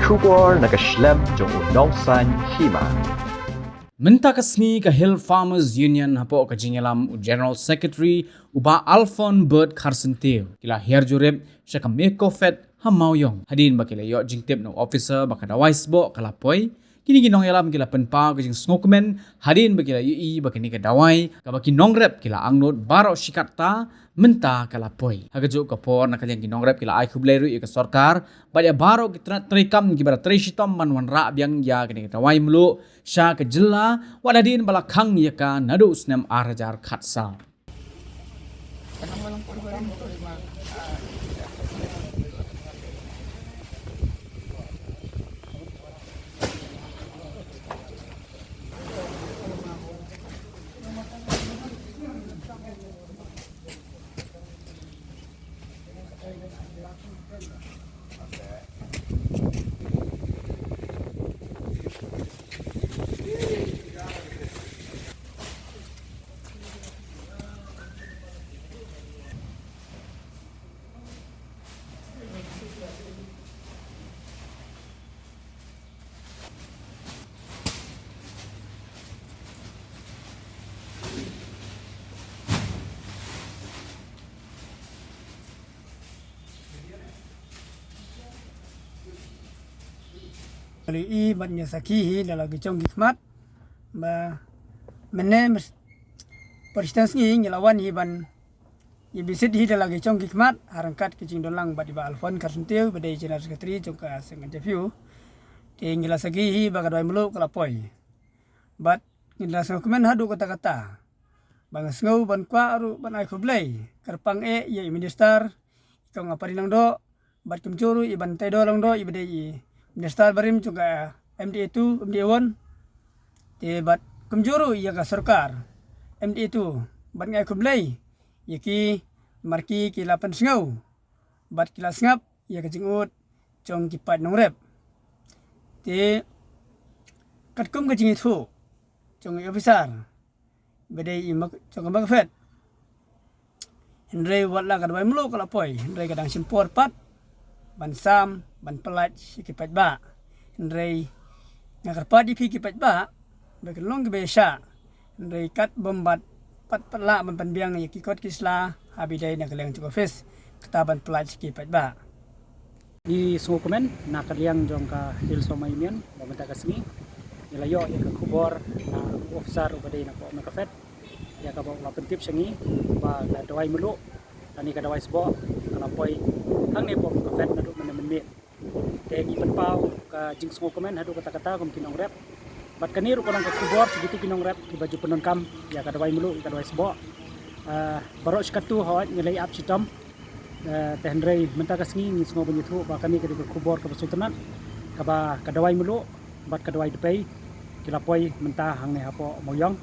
Kubor nakaslem jong unongsan hima. Menta kasni ka Hill Farmers Union hapo ka jingelam u General Secretary uba Alphon Bird Carsentil kila herjurep siya ka Mekofet hamawyong hadin ba kila yo jingtip no officer ba kada waisbo kala poi kini ginong yalam kila penpa ka jing snokmen hadin ba kila ui ba kini ka dawai ka ba kinongrep kila angnot baro shikarta menta kala poi hagajo ka por na kalyang kinongrep kila ai khubleru ka sarkar ba ya baro kitra trikam gibara trishitam manwan ra byang ya kini ka dawai mulu sya ka jilla wadadin balakhang ya ka nadu usnam arajar khatsa I banyak sakihi dalam gicong gikmat ba menem persistens ni ngelawan hiban ibisit hi dalam gicong gikmat harangkat kicing dolang ba diba Alphon Carsentil badai General Secretary jongka sengaja view te ngela sakihi ba kadai melu kalapoi bat ngela dokumen hadu kata-kata bang ngau ban kwa aru ban ai khoblei kerpang ya minister kong apa dinang do bat kemcuru iban tai do lang do ibadai Minister barim juga MD2, MD1 te bat kumjuru ya ka sarkar MD2 bat ngai kumlei yaki marki kilapan sngau bat kilas ngap ya ka jingut jong kipat nongrep te katkum ka jingit hu jong officer bedai imak jong magfet Henry wala ka dawai mulu kala poi Henry kadang simpor pat ban sam ban pelat kipat ba Henry ngakarpa di kipat ba bekelong ke besa Henry kat bombat pat pela ban panbiang ya kikot kisla habidai na kaleng cukup face ketaban pelat kipat ba di sngokumen na kalyang jong ka Hill Somaimian bamenta kasni nilayo ya ka kubor na officer ubadai na ko makafet ya ka ba pentip sangi ba na dawai mulu tani ka dawai sbo kalapoy hang ne po makafet na do menemen tegi penpau ka jing sngokumen hadu kata-kata kum kinong rep bat kaniru ko lang ka kubor segitu kinong rep di baju penon kam ya ka dawai mulu ka dawai sbo baro skatu hawat nilai up sitam tehendrei menta kasngi ni sngo bunyitu ba kami ka kubor ka sultanat ka ba ka dawai mulu bat ka dawai depei kilapoi menta hang ne hapo moyong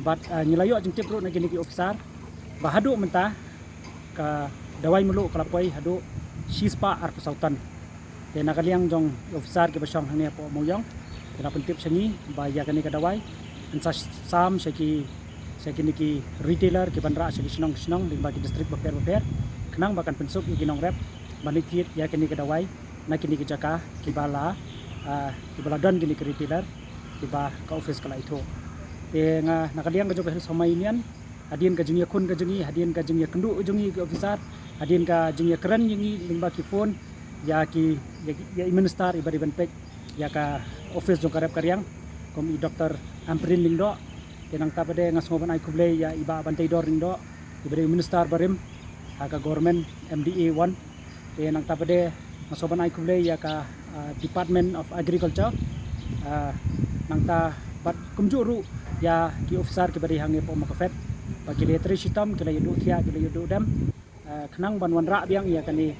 bat nilayo jing tipru na gini ki officer ba hadu menta ka dawai mulu kalapoi hadu sispa ar sultan te nakaliang jong officer ke basang hang ne hapo moyong kena pentip sangi ba ya kani ka dawai ansa sam seki niki retailer ke bandra seki senong di bagi distrik baper kenang bahkan pensuk ginong rep manikit ya kini ke dawai na kini ke jaka kibala don kini ke retailer kiba ka office kala itu te nga nakaliang ka jobe sama inian hadin ka jingya kun ka jingi hadin ka jingya kendu jungi ke officer hadin ka jingya keren jingi limba ki phone ya ki ya minister ibari benpek ya ka office jong karep karyang kom i doktor amprin lingdo tenang tapade ngasngoban ai kuble ya iba bantai dor lingdo ibari minister barim ka government MDA 1 tenang tapade ngasngoban ai kuble ya ka Department of Agriculture nangta bat kumjuru ya ki officer ki bari hangi po makafet bagi letri sitam kila yudu thia kila yudu dam kenang banwan ra biang ya kani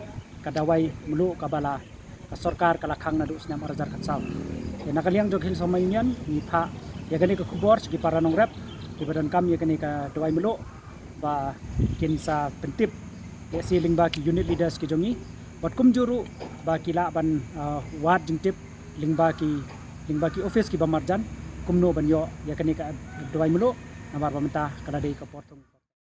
kadawai mulu kabala ka sarkar kalakhang na dus nam arajar khatsam ya nakaliang jog Hill Somaimian ni pha ya kani ka kubor segi para nong rep di badan kam ya kani ka dawai mulu ba kinsa pentip ya siling ba ki unit leaders ki jongi bat kumjuru ba kila ban ward jingtip lingba ki office ki bamarjan kumno banyo ya kani ka dawai mulu namar pamenta kada dei ka portung